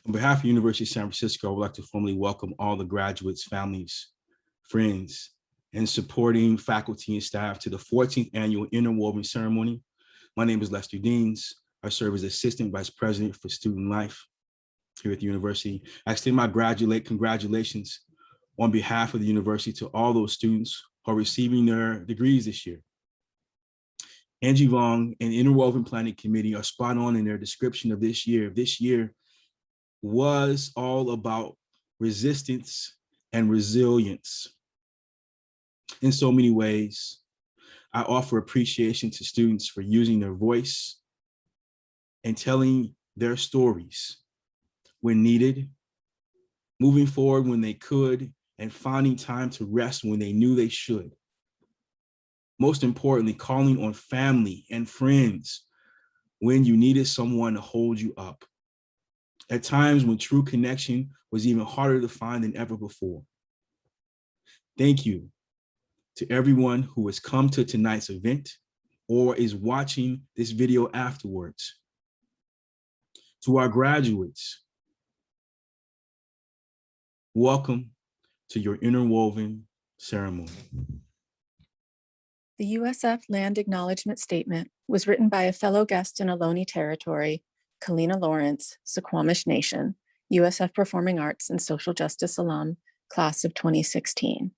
On behalf of the University of San Francisco, I would like to formally welcome all the graduates, families, friends, and supporting faculty and staff to the 14th Annual Interwoven Ceremony. My name is Lester Deans. I serve as Assistant Vice President for Student Life here at the university. I extend my congratulations on behalf of the university to all those students who are receiving their degrees this year. Angie Vong and Interwoven Planning Committee are spot on in their description of this year. This year was all about resistance and resilience. In so many ways, I offer appreciation to students for using their voice and telling their stories when needed, moving forward when they could, and finding time to rest when they knew they should. Most importantly, calling on family and friends when you needed someone to hold you up. At times when true connection was even harder to find than ever before. Thank you to everyone who has come to tonight's event or is watching this video afterwards. To our graduates, welcome to your Interwoven Ceremony. The USF Land Acknowledgement Statement was written by a fellow guest in Ohlone Territory, Kalina Lawrence, Suquamish Nation, USF Performing Arts and Social Justice alum, class of 2016.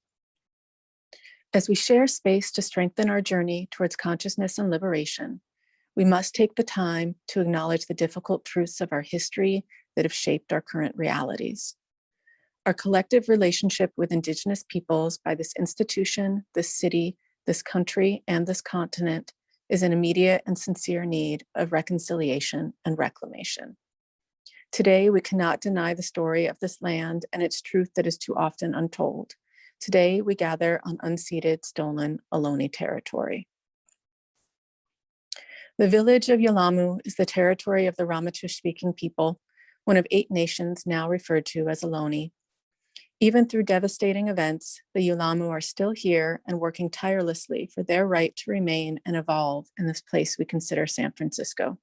As we share space to strengthen our journey towards consciousness and liberation, we must take the time to acknowledge the difficult truths of our history that have shaped our current realities. Our collective relationship with Indigenous peoples by this institution, this city, this country, and this continent is an immediate and sincere need of reconciliation and reclamation. Today, we cannot deny the story of this land and its truth that is too often untold. Today, we gather on unceded, stolen Ohlone territory. The village of Yelamu is the territory of the Ramaytush-speaking people, one of 8 nations now referred to as Ohlone. Even through devastating events, the Yelamu are still here and working tirelessly for their right to remain and evolve in this place we consider San Francisco.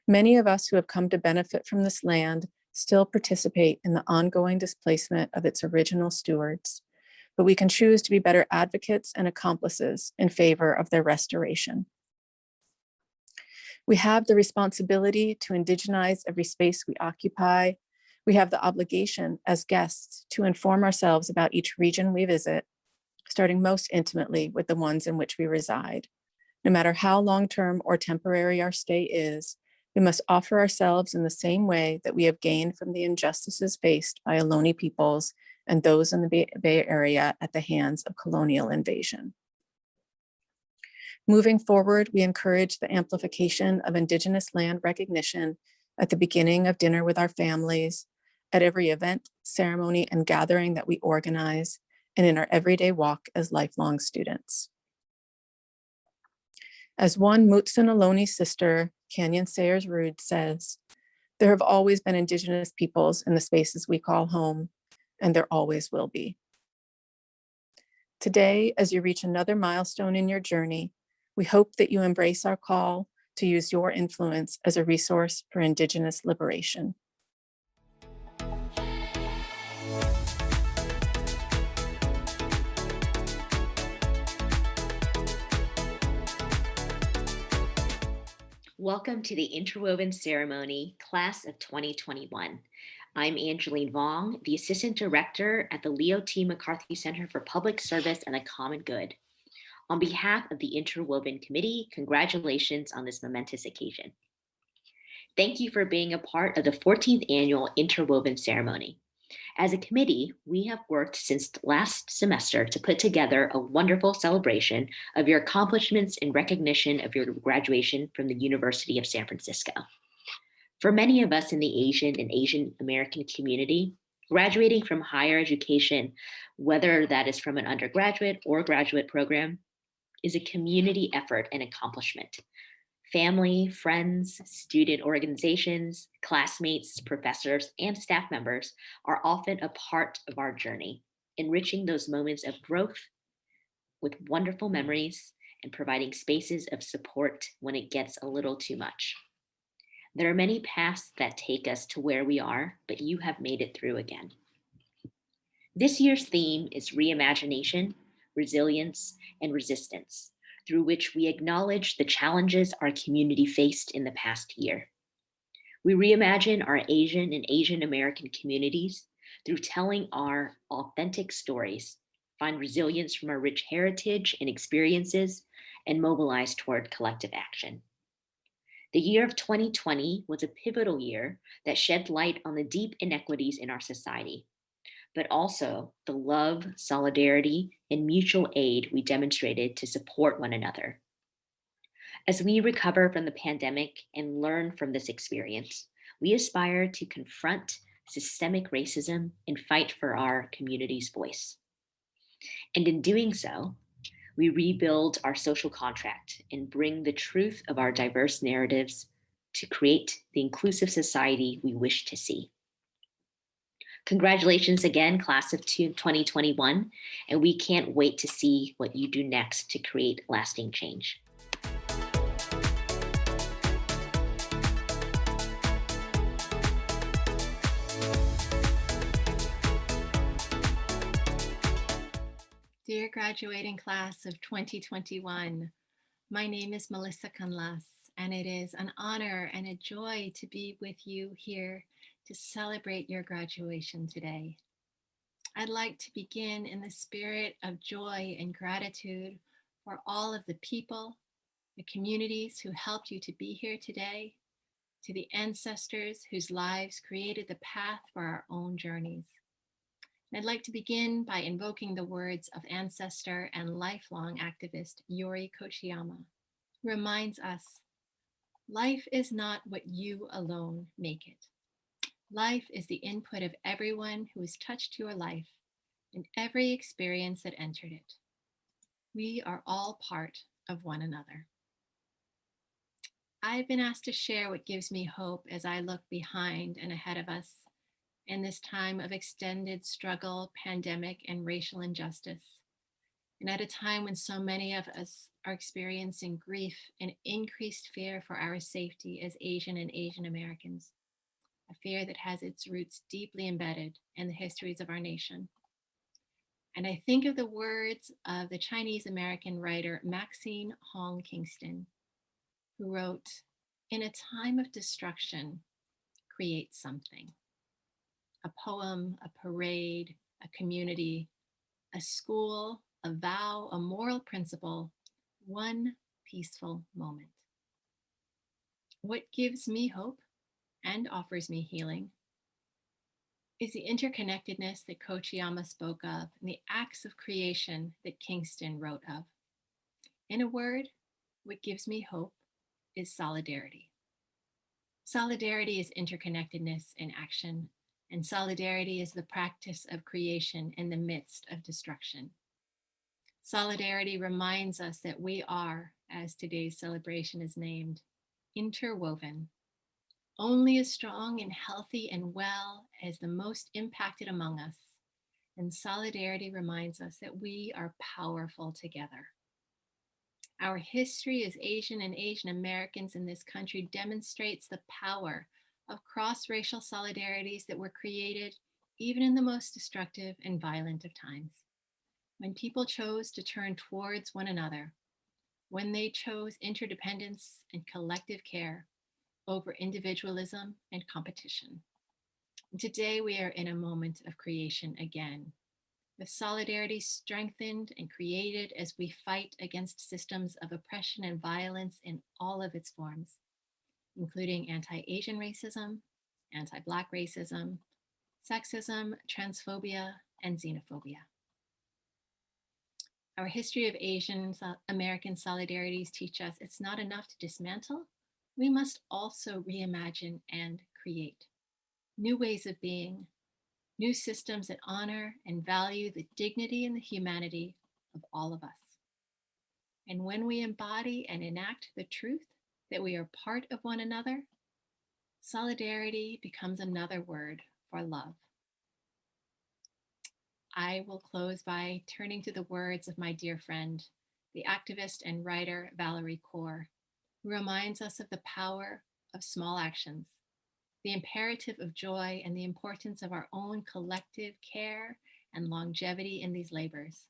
Many of us who have come to benefit from this land still participate in the ongoing displacement of its original stewards, but we can choose to be better advocates and accomplices in favor of their restoration. We have the responsibility to indigenize every space we occupy. We have the obligation as guests to inform ourselves about each region we visit, starting most intimately with the ones in which we reside. No matter how long-term or temporary our stay is, we must offer ourselves in the same way that we have gained from the injustices faced by Ohlone peoples and those in the Bay Area at the hands of colonial invasion. Moving forward, we encourage the amplification of Indigenous land recognition at the beginning of dinner with our families, at every event, ceremony, and gathering that we organize, and in our everyday walk as lifelong students. As one Mutsun Ohlone sister, Canyon Sayers Rude, says, there have always been Indigenous peoples in the spaces we call home, and there always will be. Today, as you reach another milestone in your journey, we hope that you embrace our call to use your influence as a resource for Indigenous liberation. Welcome to the Interwoven Ceremony, class of 2021. I'm Angeline Vong, the Assistant Director at the Leo T. McCarthy Center for Public Service and the Common Good. On behalf of the Interwoven Committee, congratulations on this momentous occasion. Thank you for being a part of the 14th Annual Interwoven Ceremony. As a committee, we have worked since last semester to put together a wonderful celebration of your accomplishments in recognition of your graduation from the University of San Francisco. For many of us in the Asian and Asian American community, graduating from higher education, whether that is from an undergraduate or graduate program, is a community effort and accomplishment. Family, friends, student organizations, classmates, professors, and staff members are often a part of our journey, enriching those moments of growth with wonderful memories and providing spaces of support when it gets a little too much. There are many paths that take us to where we are, but you have made it through again. This year's theme is reimagination, resilience, and resistance, through which we acknowledge the challenges our community faced in the past year. We reimagine our Asian and Asian American communities through telling our authentic stories, find resilience from our rich heritage and experiences, and mobilize toward collective action. The year of 2020 was a pivotal year that shed light on the deep inequities in our society, but also the love, solidarity, and mutual aid we demonstrated to support one another. As we recover from the pandemic and learn from this experience, we aspire to confront systemic racism and fight for our community's voice. And in doing so, we rebuild our social contract and bring the truth of our diverse narratives to create the inclusive society we wish to see. Congratulations again, class of 2021, and we can't wait to see what you do next to create lasting change. Dear graduating class of 2021, my name is Melissa Canlas, and it is an honor and a joy to be with you here to celebrate your graduation today. I'd like to begin in the spirit of joy and gratitude for all of the people, the communities who helped you to be here today, to the ancestors whose lives created the path for our own journeys. And I'd like to begin by invoking the words of ancestor and lifelong activist Yuri Kochiyama, who reminds us, life is not what you alone make it. Life is the input of everyone who has touched your life and every experience that entered it. We are all part of one another. I've been asked to share what gives me hope as I look behind and ahead of us in this time of extended struggle, pandemic, and racial injustice. And at a time when so many of us are experiencing grief and increased fear for our safety as Asian and Asian Americans, a fear that has its roots deeply embedded in the histories of our nation. And I think of the words of the Chinese American writer Maxine Hong Kingston, who wrote, "In a time of destruction, create something." A poem, a parade, a community, a school, a vow, a moral principle, one peaceful moment. What gives me hope and offers me healing is the interconnectedness that Kochiyama spoke of and the acts of creation that Kingston wrote of. In a word, what gives me hope is solidarity. Solidarity is interconnectedness in action, and solidarity is the practice of creation in the midst of destruction. Solidarity reminds us that we are, as today's celebration is named, interwoven, only as strong and healthy and well as the most impacted among us. And solidarity reminds us that we are powerful together. Our history as Asian and Asian Americans in this country demonstrates the power of cross-racial solidarities that were created even in the most destructive and violent of times. When people chose to turn towards one another, when they chose interdependence and collective care over individualism and competition. And today we are in a moment of creation again, with solidarity strengthened and created as we fight against systems of oppression and violence in all of its forms, including anti-Asian racism, anti-Black racism, sexism, transphobia, and xenophobia. Our history of Asian American solidarities teach us it's not enough to dismantle, we must also reimagine and create new ways of being, new systems that honor and value the dignity and the humanity of all of us. And when we embody and enact the truth that we are part of one another, solidarity becomes another word for love. I will close by turning to the words of my dear friend, the activist and writer Valerie Kaur, who reminds us of the power of small actions, the imperative of joy, and the importance of our own collective care and longevity in these labors.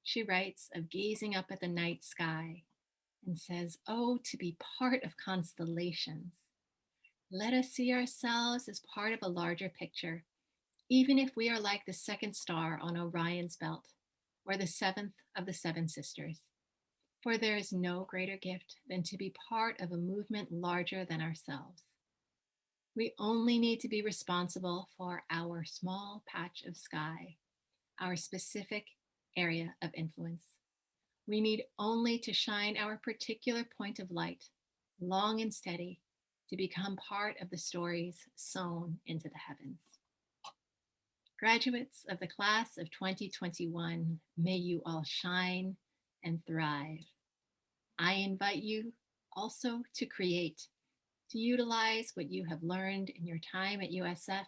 She writes of gazing up at the night sky and says, "Oh, to be part of constellations. Let us see ourselves as part of a larger picture, even if we are like the second star on Orion's belt or the seventh of the seven sisters. For there is no greater gift than to be part of a movement larger than ourselves. We only need to be responsible for our small patch of sky, our specific area of influence. We need only to shine our particular point of light, long and steady, to become part of the stories sown into the heavens." Graduates of the class of 2021, may you all shine and thrive. I invite you also to create, to utilize what you have learned in your time at USF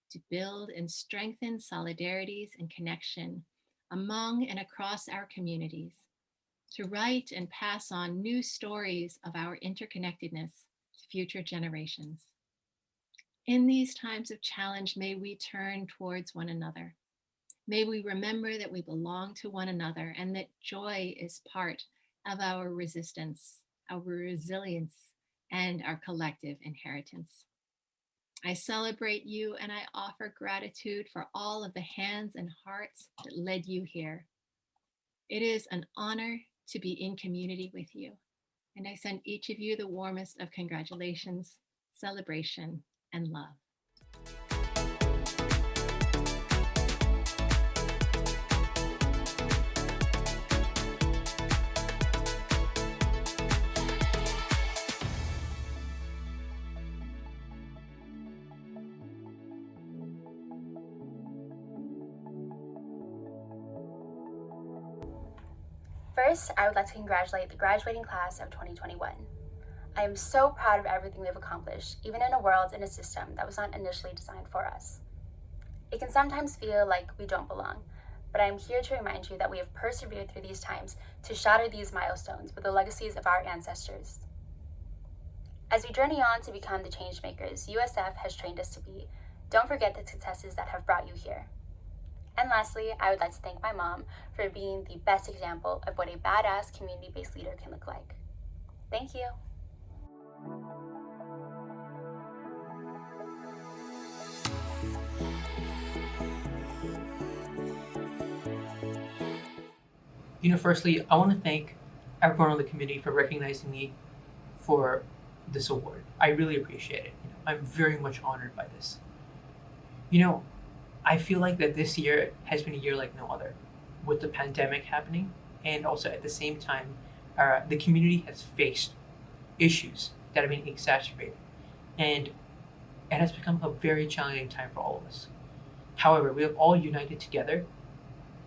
to build and strengthen solidarities and connection among and across our communities, to write and pass on new stories of our interconnectedness to future generations. In these times of challenge, may we turn towards one another. May we remember that we belong to one another and that joy is part of our resistance, our resilience, and our collective inheritance. I celebrate you and I offer gratitude for all of the hands and hearts that led you here. It is an honor to be in community with you, and I send each of you the warmest of congratulations, celebration, and love. First, I would like to congratulate the graduating class of 2021. I am so proud of everything we have accomplished, even in a world and a system that was not initially designed for us. It can sometimes feel like we don't belong, but I am here to remind you that we have persevered through these times to shatter these milestones with the legacies of our ancestors. As we journey on to become the change makers USF has trained us to be, don't forget the successes that have brought you here. And lastly, I would like to thank my mom for being the best example of what a badass community-based leader can look like. Thank you. Firstly, I want to thank everyone on the community for recognizing me for this award. I really appreciate it. I'm very much honored by this. I feel like that this year has been a year like no other, with the pandemic happening, and also at the same time, the community has faced issues that have been exacerbated, and it has become a very challenging time for all of us. However, we have all united together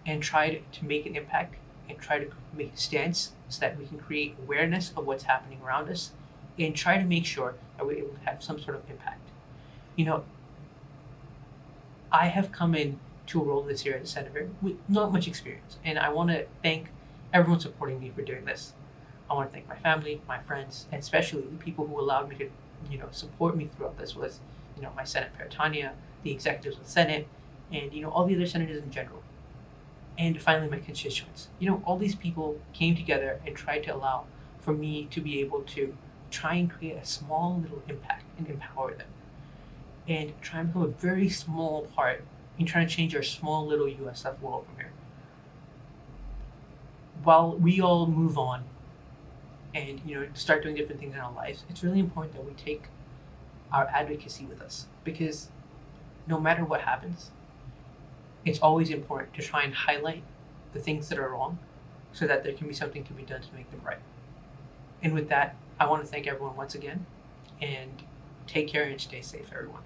and tried to make an impact and try to make a stance so that we can create awareness of what's happening around us and try to make sure that we're able to have some sort of impact. I have come in to a role this year as a senator with not much experience, and I want to thank everyone supporting me for doing this. I want to thank my family, my friends, and especially the people who allowed me to, support me throughout this was, my Senate Pair Tanya, the executives of the Senate, and, all the other senators in general. And finally, my constituents. All these people came together and tried to allow for me to be able to try and create a small little impact and empower them. And try and become a very small part in trying to change our small little USF world from here. While we all move on and start doing different things in our lives, it's really important that we take our advocacy with us, because no matter what happens, it's always important to try and highlight the things that are wrong so that there can be something to be done to make them right. And with that, I want to thank everyone once again, and take care and stay safe, everyone.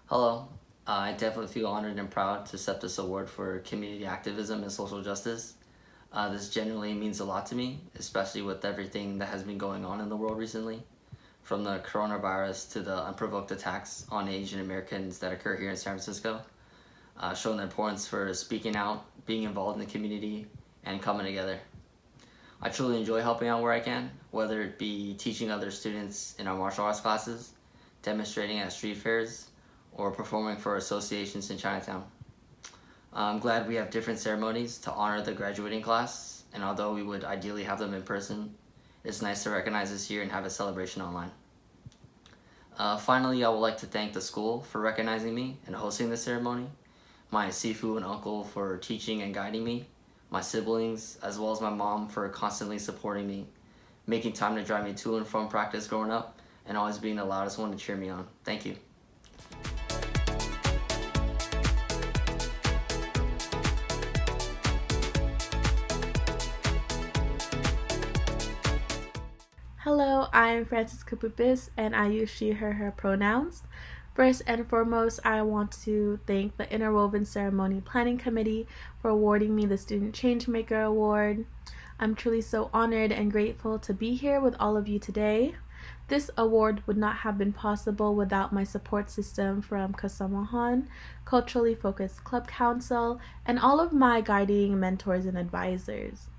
Hello, I definitely feel honored and proud to accept this award for community activism and social justice. This genuinely means a lot to me, especially with everything that has been going on in the world recently. from the coronavirus to the unprovoked attacks on Asian Americans that occur here in San Francisco, showing the importance for speaking out, being involved in the community, and coming together. I truly enjoy helping out where I can, whether it be teaching other students in our martial arts classes, demonstrating at street fairs, or performing for associations in Chinatown. I'm glad we have different ceremonies to honor the graduating class, and although we would ideally have them in person, it's nice to recognize this year and have a celebration online. Finally, I would like to thank the school for recognizing me and hosting this ceremony, my sifu and uncle for teaching and guiding me, my siblings, as well as my mom for constantly supporting me, making time to drive me to and from practice growing up, and always being the loudest one to cheer me on. Thank you. Hello, I'm Francisca Pupis, and I use she, her pronouns. First and foremost, I want to thank the Interwoven Ceremony Planning Committee for awarding me the Student Changemaker Award. I'm truly so honored and grateful to be here with all of you today. This award would not have been possible without my support system from Kasamahan, Culturally Focused Club Council, and all of my guiding mentors and advisors.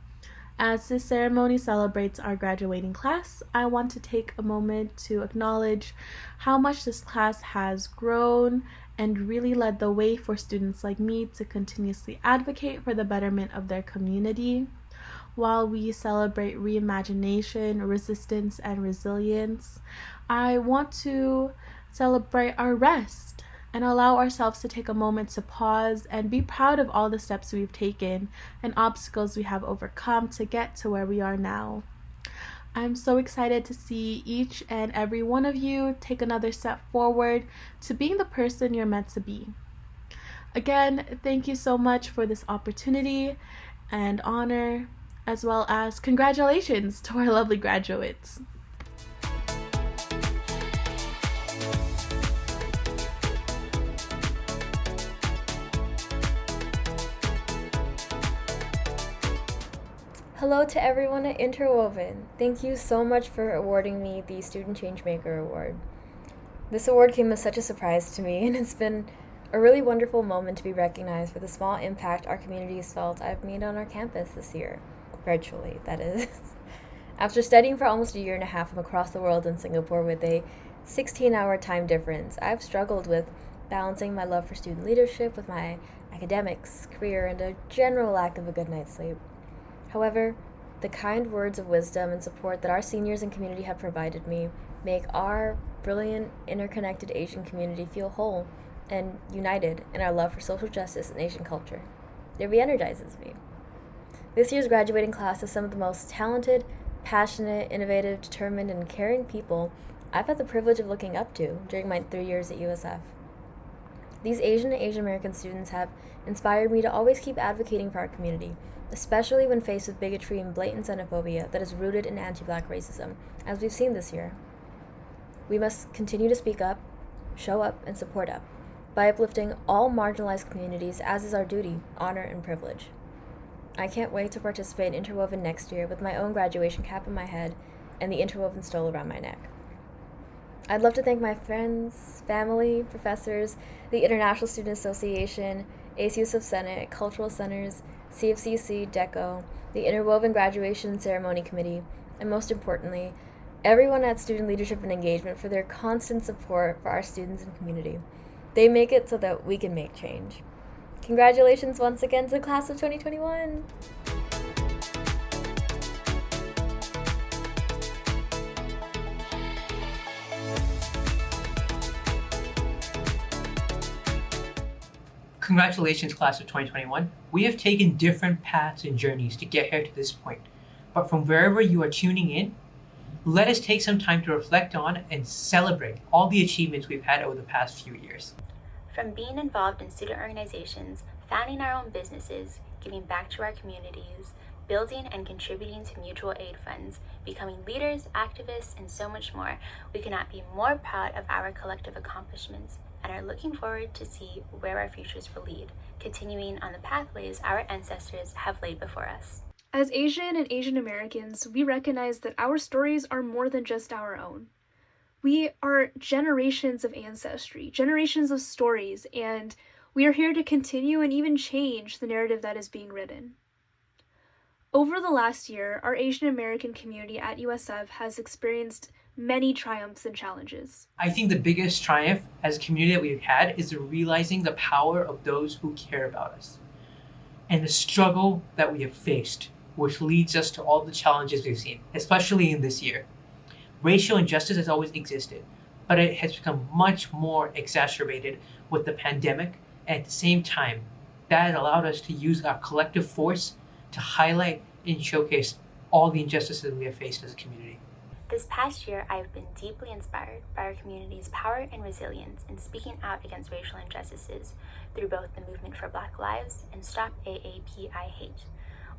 As this ceremony celebrates our graduating class, I want to take a moment to acknowledge how much this class has grown and really led the way for students like me to continuously advocate for the betterment of their community. While we celebrate reimagination, resistance, and resilience, I want to celebrate our rest and allow ourselves to take a moment to pause and be proud of all the steps we've taken and obstacles we have overcome to get to where we are now. I'm so excited to see each and every one of you take another step forward to being the person you're meant to be. Again, thank you so much for this opportunity and honor, as well as congratulations to our lovely graduates. Hello to everyone at Interwoven. Thank you so much for awarding me the Student Changemaker Award. This award came as such a surprise to me, and it's been a really wonderful moment to be recognized for the small impact our community has felt I've made on our campus this year. Virtually, that is. After studying for almost a year and a half from across the world in Singapore with a 16-hour time difference, I've struggled with balancing my love for student leadership with my academics, career, and a general lack of a good night's sleep. However, the kind words of wisdom and support that our seniors and community have provided me make our brilliant, interconnected Asian community feel whole and united in our love for social justice and Asian culture. It re-energizes me. This year's graduating class is some of the most talented, passionate, innovative, determined, and caring people I've had the privilege of looking up to during my 3 years at USF. These Asian and Asian American students have inspired me to always keep advocating for our community, especially when faced with bigotry and blatant xenophobia that is rooted in anti-Black racism, as we've seen this year. We must continue to speak up, show up, and support up by uplifting all marginalized communities, as is our duty, honor, and privilege. I can't wait to participate in Interwoven next year with my own graduation cap on my head and the Interwoven stole around my neck. I'd love to thank my friends, family, professors, the International Student Association, ACUSF Senate, Cultural Centers, CFCC, DECO, the Interwoven Graduation Ceremony Committee, and most importantly, everyone at Student Leadership and Engagement for their constant support for our students and community. They make it so that we can make change. Congratulations once again to the class of 2021! Congratulations, class of 2021. We have taken different paths and journeys to get here to this point. But from wherever you are tuning in, let us take some time to reflect on and celebrate all the achievements we've had over the past few years. From being involved in student organizations, founding our own businesses, giving back to our communities, building and contributing to mutual aid funds, becoming leaders, activists, and so much more, we cannot be more proud of our collective accomplishments and are looking forward to see where our futures will lead, continuing on the pathways our ancestors have laid before us. As Asian and Asian Americans, we recognize that our stories are more than just our own. We are generations of ancestry, generations of stories, and we are here to continue and even change the narrative that is being written. Over the last year, our Asian American community at USF has experienced many triumphs and challenges. I think the biggest triumph as a community that we've had is realizing the power of those who care about us and the struggle that we have faced, which leads us to all the challenges we've seen, especially in this year. Racial injustice has always existed, but it has become much more exacerbated with the pandemic, and at the same time, that allowed us to use our collective force to highlight and showcase all the injustices we have faced as a community. This past year, I have been deeply inspired by our community's power and resilience in speaking out against racial injustices through both the movement for Black Lives and Stop AAPI Hate.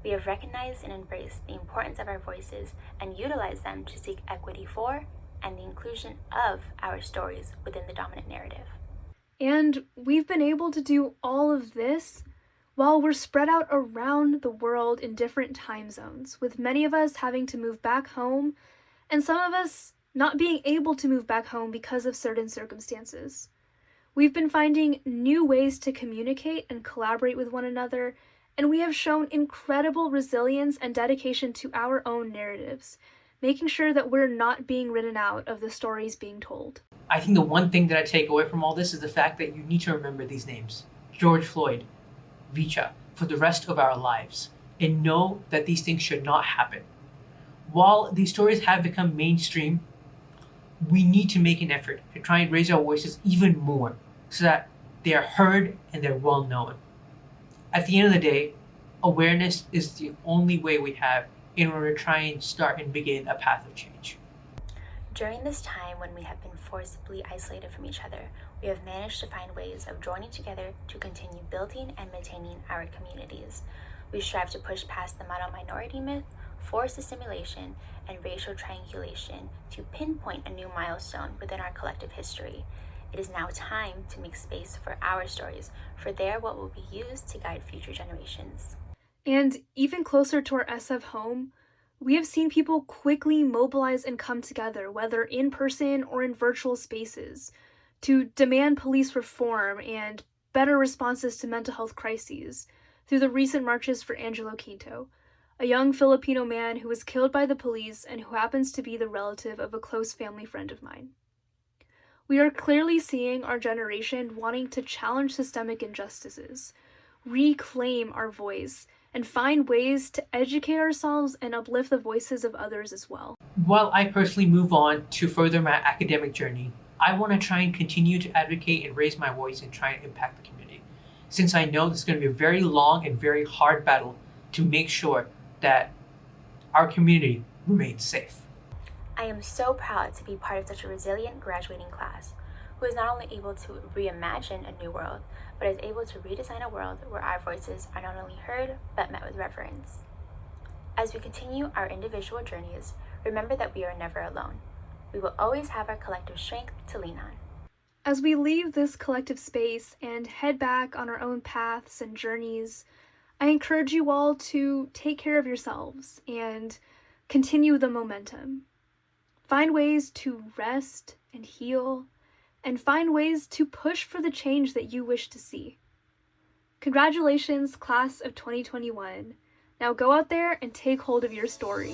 We have recognized and embraced the importance of our voices and utilized them to seek equity for and the inclusion of our stories within the dominant narrative. And we've been able to do all of this while we're spread out around the world in different time zones, with many of us having to move back home and some of us not being able to move back home because of certain circumstances. We've been finding new ways to communicate and collaborate with one another, and we have shown incredible resilience and dedication to our own narratives, making sure that we're not being written out of the stories being told. I think the one thing that I take away from all this is the fact that you need to remember these names: George Floyd, Vicha, for the rest of our lives, and know that these things should not happen. While these stories have become mainstream, we need to make an effort to try and raise our voices even more so that they are heard and they're well known. At the end of the day, awareness is the only way we have in order to try and start and begin a path of change. During this time when we have been forcibly isolated from each other, we have managed to find ways of joining together to continue building and maintaining our communities. We strive to push past the model minority myth, forced assimilation, and racial triangulation to pinpoint a new milestone within our collective history. It is now time to make space for our stories, for they are what will be used to guide future generations. And even closer to our SF home, we have seen people quickly mobilize and come together, whether in person or in virtual spaces, to demand police reform and better responses to mental health crises through the recent marches for Angelo Quinto, a young Filipino man who was killed by the police and who happens to be the relative of a close family friend of mine. We are clearly seeing our generation wanting to challenge systemic injustices, reclaim our voice, and find ways to educate ourselves and uplift the voices of others as well. While I personally move on to further my academic journey, I want to try and continue to advocate and raise my voice and try and impact the community, since I know this is going to be a very long and very hard battle to make sure that our community remains safe. I am so proud to be part of such a resilient graduating class who is not only able to reimagine a new world, but is able to redesign a world where our voices are not only heard, but met with reverence. As we continue our individual journeys, remember that we are never alone. We will always have our collective strength to lean on. As we leave this collective space and head back on our own paths and journeys, I encourage you all to take care of yourselves and continue the momentum. Find ways to rest and heal, and find ways to push for the change that you wish to see. Congratulations, class of 2021. Now go out there and take hold of your story.